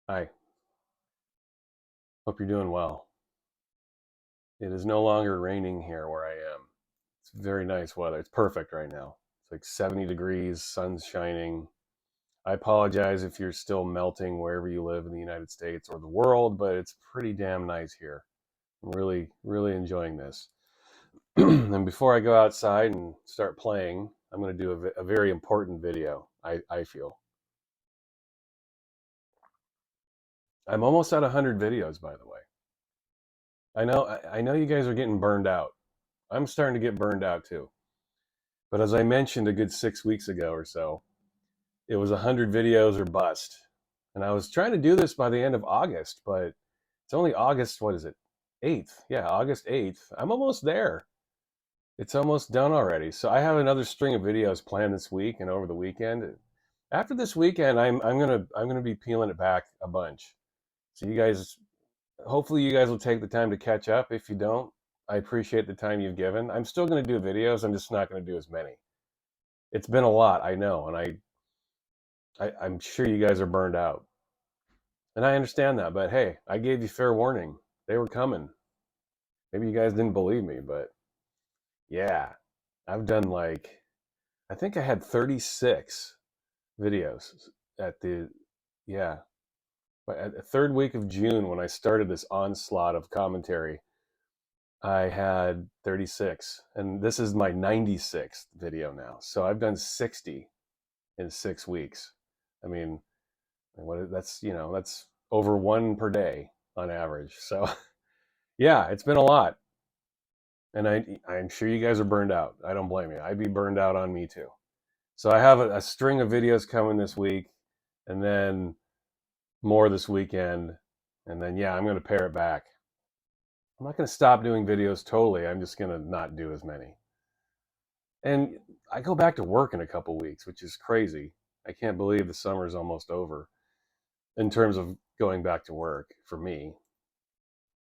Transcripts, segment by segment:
Hi, hope you're doing well. It is no longer raining here where I am. It's very nice weather. It's perfect right now. It's like 70 degrees, sun's shining. I apologize if you're still melting wherever you live in the United States or the world, but it's pretty damn nice here. I'm really, really enjoying this. And before I go outside and start playing, I'm going to do a very important video, I feel. I'm almost at 100 videos, by the way. I know you guys are getting burned out. I'm starting to get burned out too. But as I mentioned a good 6 weeks ago or so, it was 100 videos or bust. And I was trying to do this by the end of August, but it's only August, what is it? 8th. Yeah, August 8th. I'm almost there. It's almost done already. So I have another string of videos planned this week and over the weekend. After this weekend, I'm gonna be peeling it back a bunch. So you guys, hopefully you guys will take the time to catch up. If you don't, I appreciate the time you've given. I'm still gonna do videos. I'm just not gonna do as many. It's been a lot, I know, and I'm sure you guys are burned out, and I understand that. But hey, I gave you fair warning; they were coming. Maybe you guys didn't believe me, but yeah, I've done like I think I had 36 videos at the yeah, but at the third week of June when I started this onslaught of commentary. I had 36, and this is my 96th video now. So I've done 60 in 6 weeks. I mean, that's over one per day on average. So yeah, it's been a lot, and I'm sure you guys are burned out. I don't blame you. I'd be burned out on me too. So I have a string of videos coming this week, and then more this weekend, and then yeah, I'm going to pare it back. I'm not going to stop doing videos totally. I'm just going to not do as many. And I go back to work in a couple weeks, which is crazy. I can't believe the summer is almost over in terms of going back to work for me.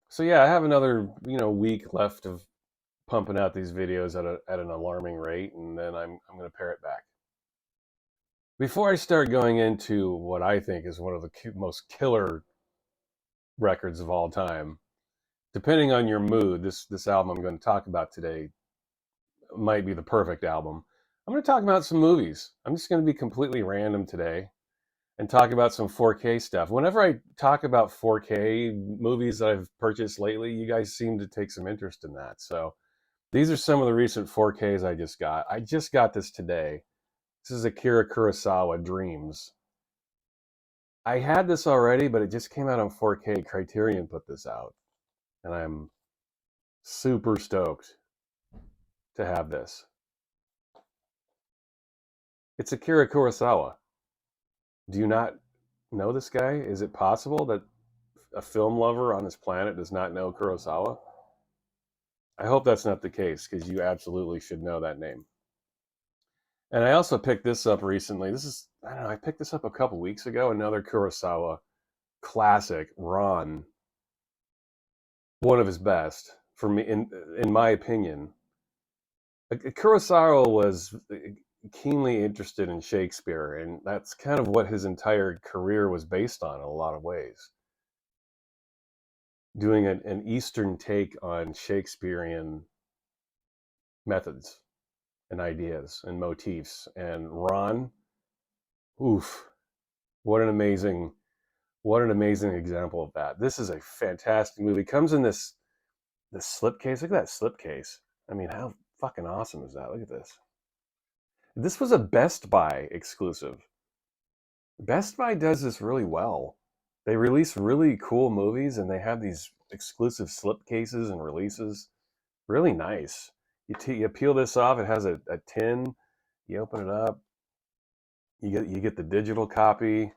So yeah, I have another week left of pumping out these videos at an alarming rate, and then I'm going to pare it back. Before I start going into what I think is one of the most killer records of all time, depending on your mood, this album I'm going to talk about today might be the perfect album. I'm going to talk about some movies. I'm just going to be completely random today and talk about some 4K stuff. Whenever I talk about 4K movies that I've purchased lately, you guys seem to take some interest in that. So these are some of the recent 4Ks I just got. I just got this today. This is Akira Kurosawa Dreams. I had this already, but it just came out on 4K. Criterion put this out, and I'm super stoked to have this. It's Akira Kurosawa. Do you not know this guy? Is it possible that a film lover on this planet does not know Kurosawa? I hope that's not the case because you absolutely should know that name. And I also picked this up recently. I don't know, I picked this up a couple weeks ago. Another Kurosawa classic, Ron, one of his best for me, in my opinion. Kurosawa was keenly interested in Shakespeare, and that's kind of what his entire career was based on in a lot of ways. Doing an Eastern take on Shakespearean methods and ideas and motifs. And Ron, oof, what an amazing example of that. This is a fantastic movie. It comes in this slipcase. Look at that slipcase. I mean, how fucking awesome is that? Look at this. This was a Best Buy exclusive. Best Buy does this really well. They release really cool movies and they have these exclusive slipcases and releases. Really nice. You peel this off, it has a tin. You open it up, you get the digital copy.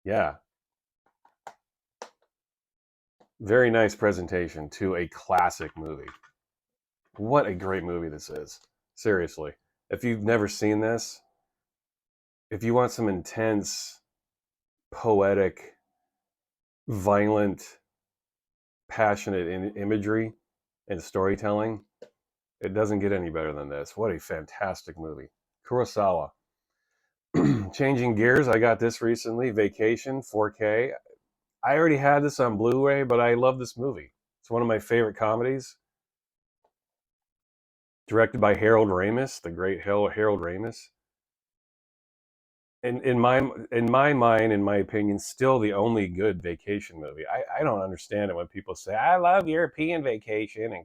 Yeah, very nice presentation to a classic movie. What a great movie this is. Seriously. If you've never seen this, if you want some intense, poetic, violent, passionate imagery and storytelling, it doesn't get any better than this. What a fantastic movie. Kurosawa. Changing gears, I got this recently, Vacation 4K. I already had this on Blu-ray, but I love this movie. It's one of my favorite comedies. Directed by Harold Ramis, the great Harold Ramis. In my mind, in my opinion, still the only good vacation movie. I don't understand it when people say, I love European Vacation and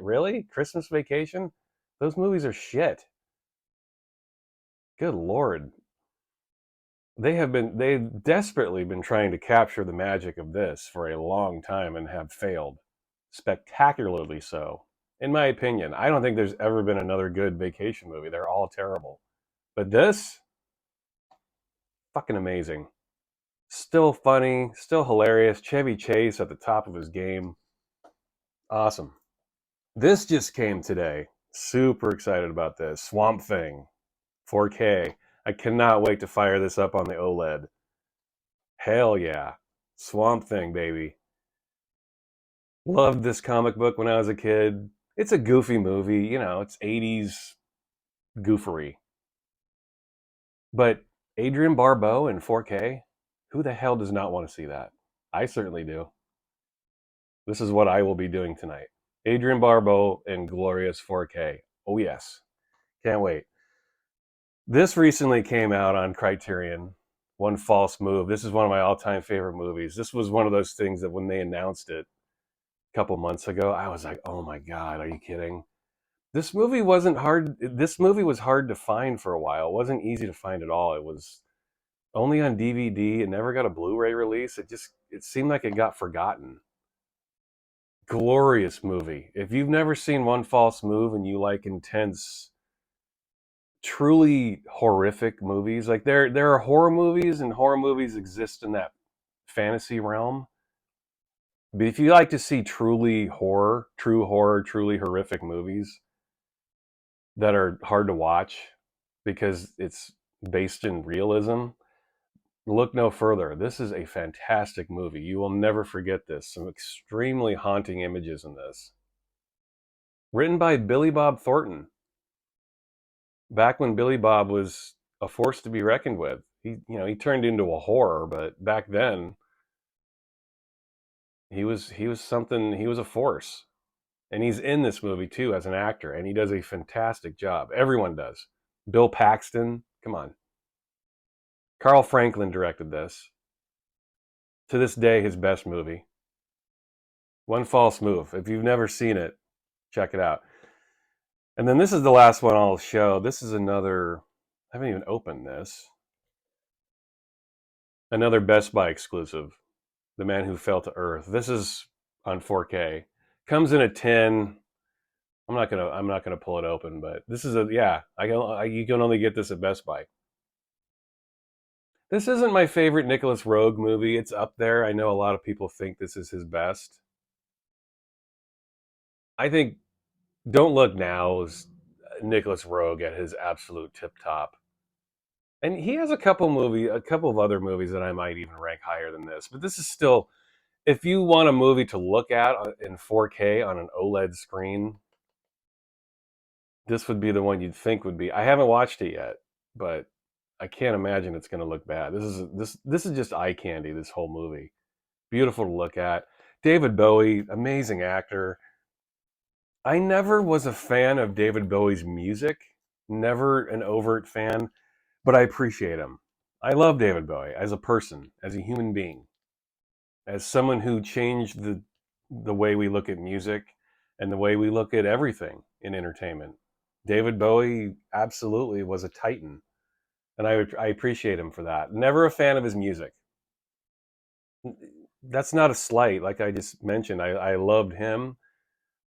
Really? Christmas Vacation? Those movies are shit. Good Lord. They've desperately been trying to capture the magic of this for a long time and have failed. Spectacularly so. In my opinion, I don't think there's ever been another good vacation movie. They're all terrible. But this, fucking amazing. Still funny, still hilarious. Chevy Chase at the top of his game. Awesome. This just came today. Super excited about this. Swamp Thing, 4K. I cannot wait to fire this up on the OLED. Hell yeah. Swamp Thing, baby. Loved this comic book when I was a kid. It's a goofy movie, it's 80s goofery. But Adrian Barbeau in 4K, who the hell does not want to see that? I certainly do. This is what I will be doing tonight. Adrian Barbeau in glorious 4K. Oh, yes. Can't wait. This recently came out on Criterion. One False Move. This is one of my all-time favorite movies. This was one of those things that when they announced it a couple months ago, I was like, oh my God, are you kidding? This movie wasn't hard. This movie was hard to find for a while. It wasn't easy to find at all. It was only on DVD. It never got a Blu-ray release. It seemed like it got forgotten. Glorious movie. If you've never seen One False Move and you like intense, truly horrific movies, like there are horror movies, and horror movies exist in that fantasy realm. But if you like to see truly horror, true horror, truly horrific movies that are hard to watch because it's based in realism, look no further. This is a fantastic movie. You will never forget this. Some extremely haunting images in this. Written by Billy Bob Thornton. Back when Billy Bob was a force to be reckoned with. He turned into a horror, but back then he was something. He was a force. And he's in this movie too as an actor, and he does a fantastic job. Everyone does. Bill Paxton, come on. Carl Franklin directed this. To this day, his best movie. One False Move. If you've never seen it, check it out. And then this is the last one I'll show. This is another, I haven't even opened this. Another Best Buy exclusive. The Man Who Fell to Earth. This is on 4K. Comes in a tin. I'm not gonna pull it open, but this is you can only get this at Best Buy. This isn't my favorite Nicholas Roeg movie. It's up there. I know a lot of people think this is his best. I think Don't Look Now is Nicholas Roeg at his absolute tip top. And he has a couple of other movies that I might even rank higher than this. But this is still, if you want a movie to look at in 4K on an OLED screen, this would be the one you'd think would be. I haven't watched it yet, but I can't imagine it's going to look bad. This is just eye candy. This whole movie, beautiful to look at. David Bowie, amazing actor. I never was a fan of David Bowie's music, never an overt fan, but I appreciate him. I love David Bowie as a person, as a human being, as someone who changed the way we look at music and the way we look at everything in entertainment. David Bowie absolutely was a titan, and I appreciate him for that. Never a fan of his music. That's not a slight, like I just mentioned. I loved him,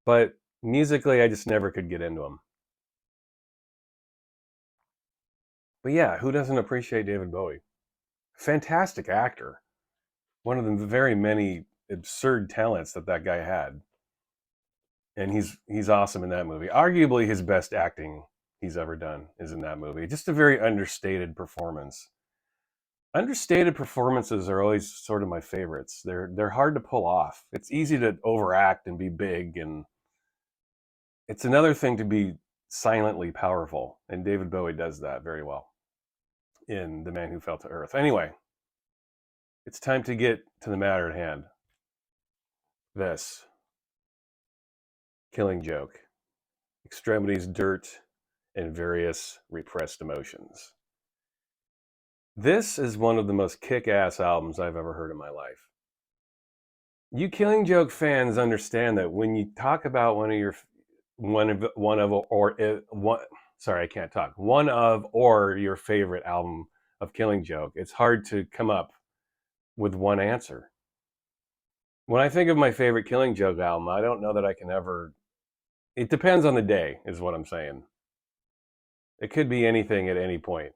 but musically, I just never could get into him. But yeah, who doesn't appreciate David Bowie? Fantastic actor. One of the very many absurd talents that guy had. And he's awesome in that movie. Arguably his best acting he's ever done is in that movie. Just a very understated performance. Understated performances are always sort of my favorites. They're hard to pull off. It's easy to overact and be big, and it's another thing to be silently powerful, and David Bowie does that very well. in The Man Who Fell to Earth. Anyway, it's time to get to the matter at hand. This Killing Joke, Extremities, Dirt, and Various Repressed Emotions. This is one of the most kick-ass albums I've ever heard in my life. You Killing Joke fans understand that when you talk about one of or your favorite album of Killing Joke, it's hard to come up with one answer. When I think of my favorite Killing Joke album, I don't know that I can ever. It depends on the day, is what I'm saying. It could be anything at any point.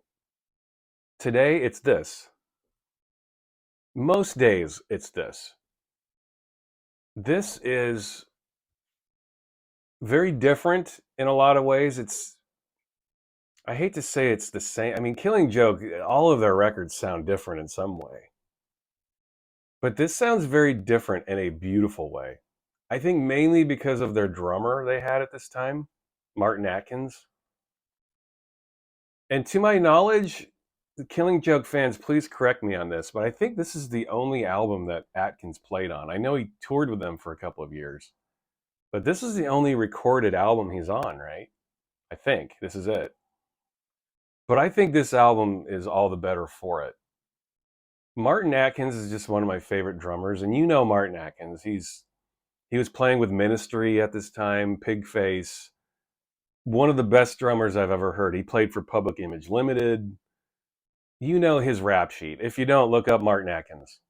Today, it's this. Most days, it's this. This is very different in a lot of ways. I hate to say it's the same. I mean, Killing Joke, all of their records sound different in some way. But this sounds very different in a beautiful way. I think mainly because of their drummer they had at this time, Martin Atkins. And to my knowledge, the Killing Joke fans, please correct me on this, but I think this is the only album that Atkins played on. I know he toured with them for a couple of years, but this is the only recorded album he's on, right? I think this is it. But I think this album is all the better for it. Martin Atkins is just one of my favorite drummers, and you know Martin Atkins. He was playing with Ministry at this time, Pigface. One of the best drummers I've ever heard. He played for Public Image Limited. You know his rap sheet. If you don't, look up Martin Atkins.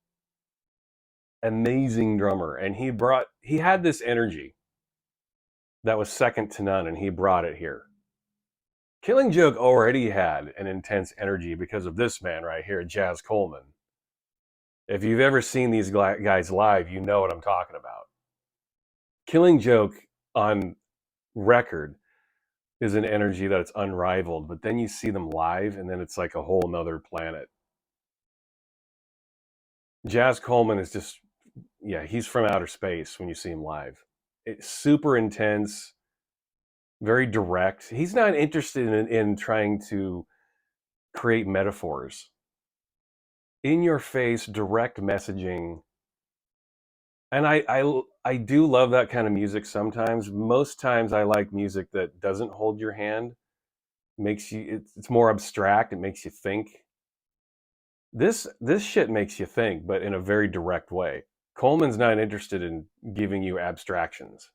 Amazing drummer, and he had this energy that was second to none, and he brought it here. Killing Joke already had an intense energy because of this man right here, Jaz Coleman. If you've ever seen these guys live, you know what I'm talking about. Killing Joke on record is an energy that it's unrivaled, but then you see them live and then it's like a whole nother planet. Jaz Coleman is just, he's from outer space when you see him live. It's super intense, very direct. He's not interested in trying to create metaphors. In your face, direct messaging. And I do love that kind of music sometimes. Most times I like music that doesn't hold your hand. It's more abstract, it makes you think. This shit makes you think, but in a very direct way. Coleman's not interested in giving you abstractions.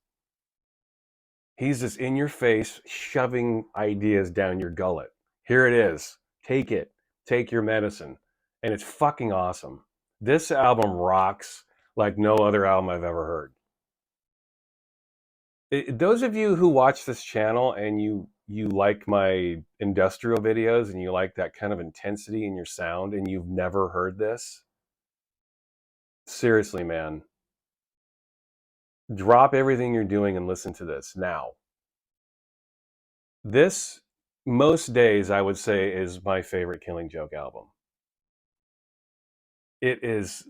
He's just in your face, shoving ideas down your gullet. Here it is. Take it. Take your medicine. And it's fucking awesome. This album rocks like no other album I've ever heard. Those of you who watch this channel and you like my industrial videos and you like that kind of intensity in your sound and you've never heard this, seriously, man, drop everything you're doing and listen to this now. This, most days, I would say, is my favorite Killing Joke album. It has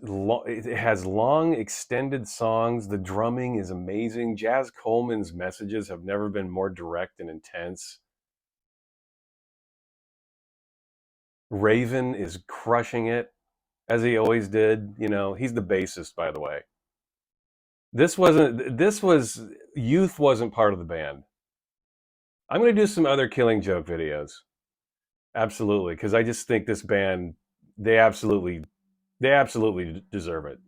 long, extended songs. The drumming is amazing. Jaz Coleman's messages have never been more direct and intense. Raven is crushing it, as he always did. You know, he's the bassist, by the way. Youth wasn't part of the band. I'm going to do some other Killing Joke videos. Absolutely, because I just think this band, they absolutely deserve it.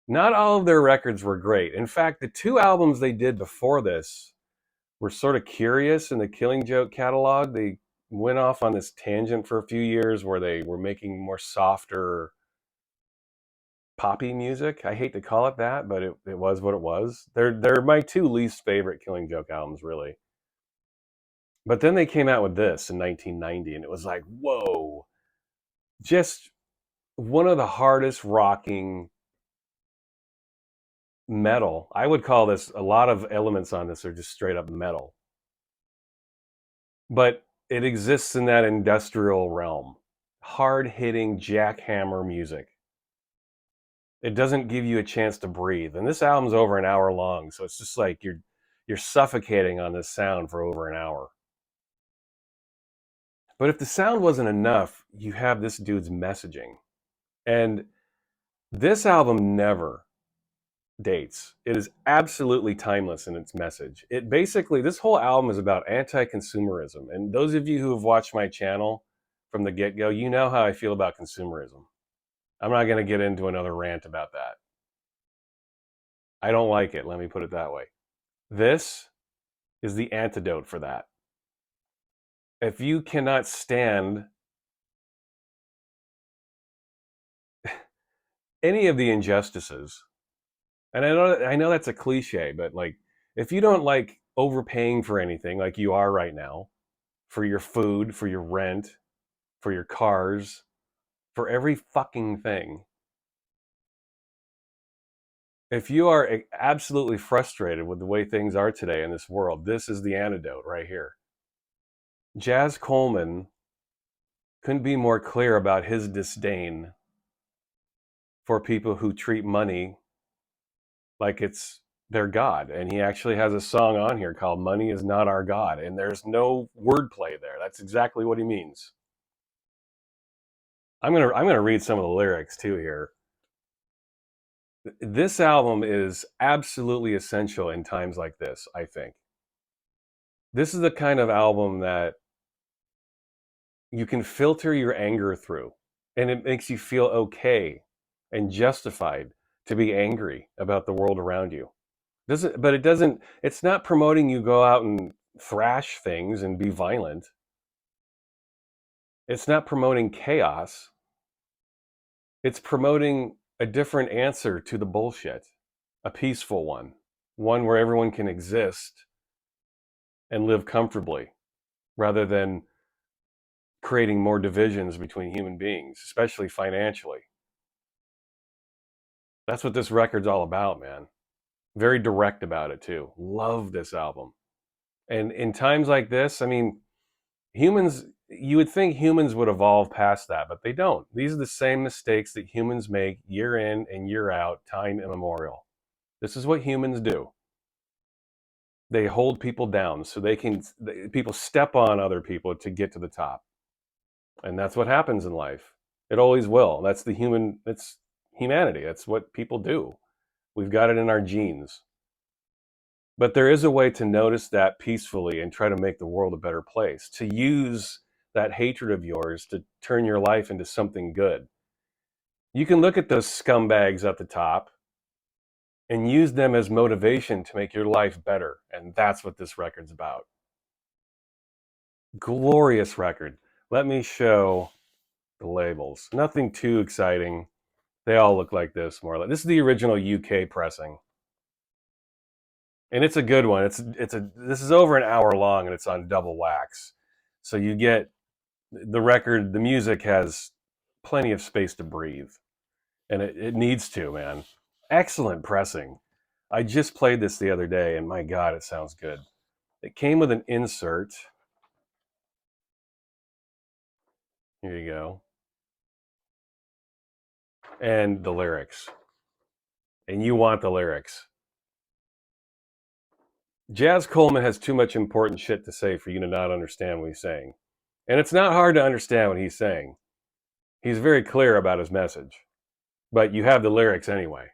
Not all of their records were great. In fact, the two albums they did before this were sort of curious in the Killing Joke catalog. They went off on this tangent for a few years where they were making more softer poppy music. I hate to call it that, but it was what it was. They're my two least favorite Killing Joke albums, really. But then they came out with this in 1990, and it was like, whoa, just one of the hardest rocking metal. I would call this, a lot of elements on this are just straight up metal. But it exists in that industrial realm. Hard-hitting jackhammer music. It doesn't give you a chance to breathe. And this album's over an hour long, so it's just like you're suffocating on this sound for over an hour. But if the sound wasn't enough, you have this dude's messaging. And this album never dates. It is absolutely timeless in its message. It basically, this whole album is about anti-consumerism. And those of you who have watched my channel from the get-go, you know how I feel about consumerism. I'm not going to get into another rant about that. I don't like it, let me put it that way. This is the antidote for that. If you cannot stand any of the injustices, and I know that's a cliche, but like, if you don't like overpaying for anything like you are right now, for your food, for your rent, for your cars, for every fucking thing, if you are absolutely frustrated with the way things are today in this world, this is the antidote right here. Jaz Coleman couldn't be more clear about his disdain for people who treat money like it's their God. And he actually has a song on here called Money Is Not Our God. And there's no wordplay there. That's exactly what he means. I'm gonna read some of the lyrics too here. This album is absolutely essential in times like this, I think. This is the kind of album that you can filter your anger through, and it makes you feel okay and justified to be angry about the world around you. It's not promoting you go out and thrash things and be violent. It's not promoting chaos. It's promoting a different answer to the bullshit, a peaceful one where everyone can exist and live comfortably rather than creating more divisions between human beings, especially financially. That's what this record's all about, man. Very direct about it too. Love this album. And in times like this, I mean, humans, you would think humans would evolve past that, but they don't. These are the same mistakes that humans make year in and year out, time immemorial. This is what humans do. They hold people down so people step on other people to get to the top. And that's what happens in life. It always will. It's humanity. That's what people do. We've got it in our genes. But there is a way to notice that peacefully and try to make the world a better place, to use that hatred of yours to turn your life into something good. You can look at those scumbags at the top and use them as motivation to make your life better. And that's what this record's about. Glorious record. Let me show the labels. Nothing too exciting. They all look like this, more or less. This is the original UK pressing. And it's a good one. This is over an hour long and it's on double wax. So you get the record, the music has plenty of space to breathe. And it needs to, man. Excellent pressing. I just played this the other day and my God, it sounds good. It came with an insert. Here you go. And the lyrics. And you want the lyrics. Jaz Coleman has too much important shit to say for you to not understand what he's saying. And it's not hard to understand what he's saying. He's very clear about his message. But you have the lyrics anyway.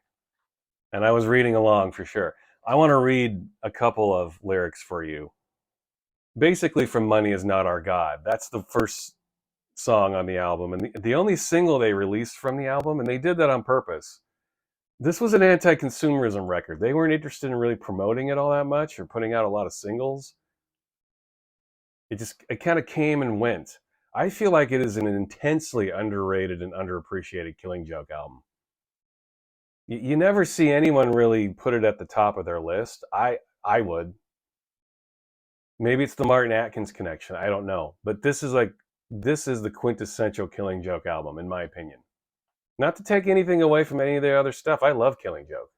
And I was reading along for sure. I want to read a couple of lyrics for you. Basically from Money Is Not Our God. That's the first song on the album. And the only single they released from the album, and they did that on purpose. This was an anti-consumerism record. They weren't interested in really promoting it all that much or putting out a lot of singles. It kind of came and went. I feel like it is an intensely underrated and underappreciated Killing Joke album. You never see anyone really put it at the top of their list. I would. Maybe it's the Martin Atkins connection. I don't know. But this is the quintessential Killing Joke album, in my opinion. Not to take anything away from any of their other stuff. I love Killing Joke.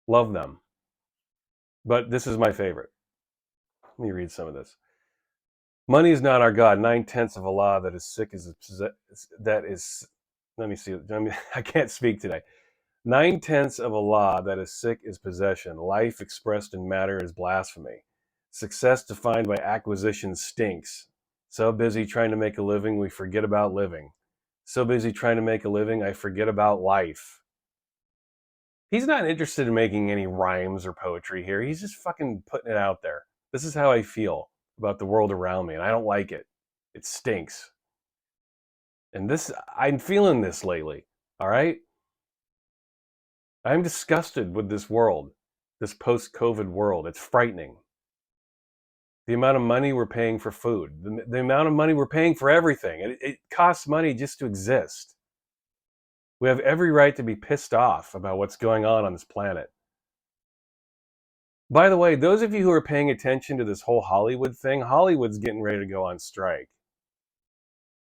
Love them. But this is my favorite. Let me read some of this. Money is not our God. 9/10 of a law that is sick as that is. Let me see. I can't speak today. 9/10 of a law that is sick is possession. Life expressed in matter is blasphemy. Success defined by acquisition stinks. So busy trying to make a living, we forget about living. So busy trying to make a living, I forget about life. He's not interested in making any rhymes or poetry here. He's just fucking putting it out there. This is how I feel about the world around me, and I don't like it. It stinks. And I'm feeling this lately, all right? I'm disgusted with this world, this post-COVID world. It's frightening. The amount of money we're paying for food, the amount of money we're paying for everything. It costs money just to exist. We have every right to be pissed off about what's going on this planet. By the way, those of you who are paying attention to this whole Hollywood thing, Hollywood's getting ready to go on strike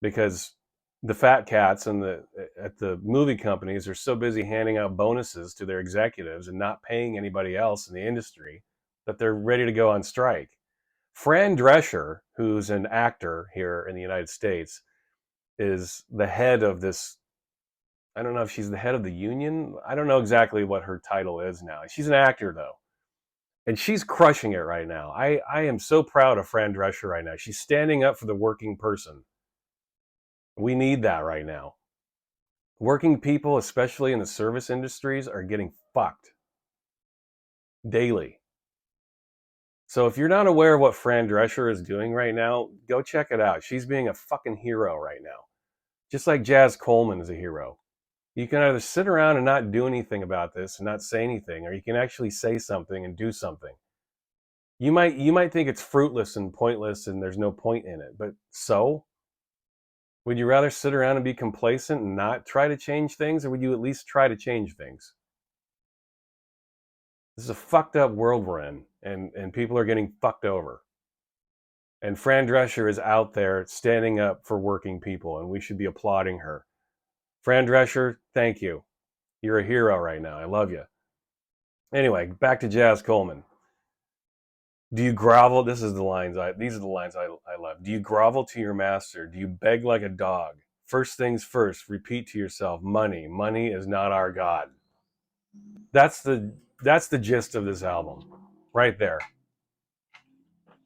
because the fat cats at the movie companies are so busy handing out bonuses to their executives and not paying anybody else in the industry that they're ready to go on strike. Fran Drescher, who's an actor here in the United States, is the head of this. I don't know if she's the head of the union. I don't know exactly what her title is now. She's an actor, though. And she's crushing it right now. I am so proud of Fran Drescher right now. She's standing up for the working person. We need that right now. Working people, especially in the service industries, are getting fucked daily. So if you're not aware of what Fran Drescher is doing right now, go check it out. She's being a fucking hero right now. Just like Jaz Coleman is a hero. You can either sit around and not do anything about this and not say anything, or you can actually say something and do something. You might think it's fruitless and pointless and there's no point in it, but so? Would you rather sit around and be complacent and not try to change things, or would you at least try to change things? This is a fucked up world we're in, and people are getting fucked over. And Fran Drescher is out there standing up for working people, and we should be applauding her. Fran Drescher, thank you. You're a hero right now. I love you. Anyway, back to Jaz Coleman. Do you grovel? These are the lines I love. Do you grovel to your master? Do you beg like a dog? First things first, repeat to yourself, money is not our God. That's the gist of this album. Right there.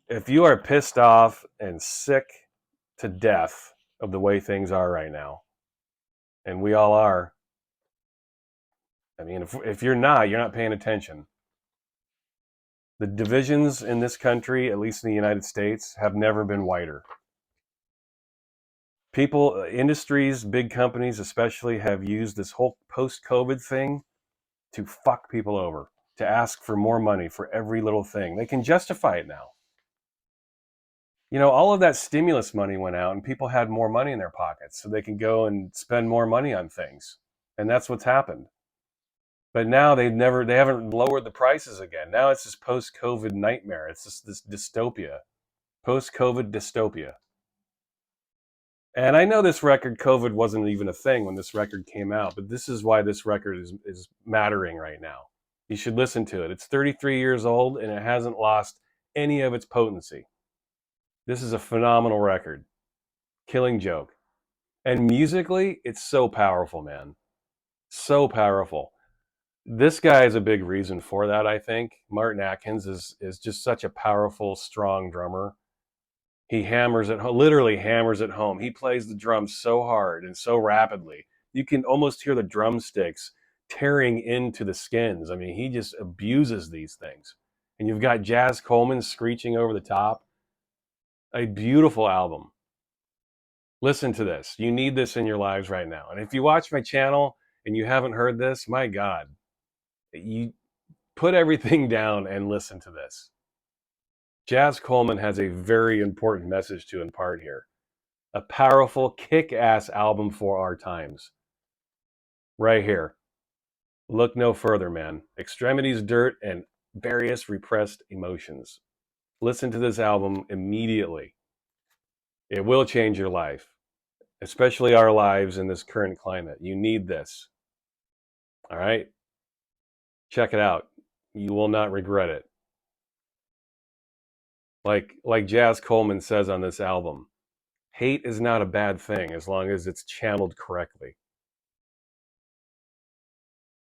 If you are pissed off and sick to death of the way things are right now, and we all are, I mean, if you're not paying attention. The divisions in this country, at least in the United States, have never been wider. People, industries, big companies especially, have used this whole post-COVID thing to fuck people over, to ask for more money for every little thing. They can justify it now. You know, all of that stimulus money went out and people had more money in their pockets so they can go and spend more money on things. And that's what's happened. But now they haven't lowered the prices again. Now it's this post-COVID nightmare. It's just this dystopia. Post-COVID dystopia. And I know this record, COVID wasn't even a thing when this record came out, but this is why this record is mattering right now. You should listen to it. It's 33 years old and it hasn't lost any of its potency. This is a phenomenal record. Killing Joke. And musically, it's so powerful, man. So powerful. This guy is a big reason for that, I think. Martin Atkins is just such a powerful, strong drummer. He literally hammers it home. He plays the drums so hard and so rapidly. You can almost hear the drumsticks tearing into the skins. I mean, he just abuses these things. And you've got Jaz Coleman screeching over the top. A beautiful album. Listen to this. You need this in your lives right now. And if you watch my channel and you haven't heard this, my God, you put everything down and listen to this. Jaz Coleman has a very important message to impart here. A powerful, kick-ass album for our times. Right here. Look no further, man. Extremities, Dirt, and Various Repressed Emotions. Listen to this album immediately. It will change your life, especially our lives in this current climate. You need this. All right? Check it out. You will not regret it. Like Jaz Coleman says on this album, hate is not a bad thing as long as it's channeled correctly.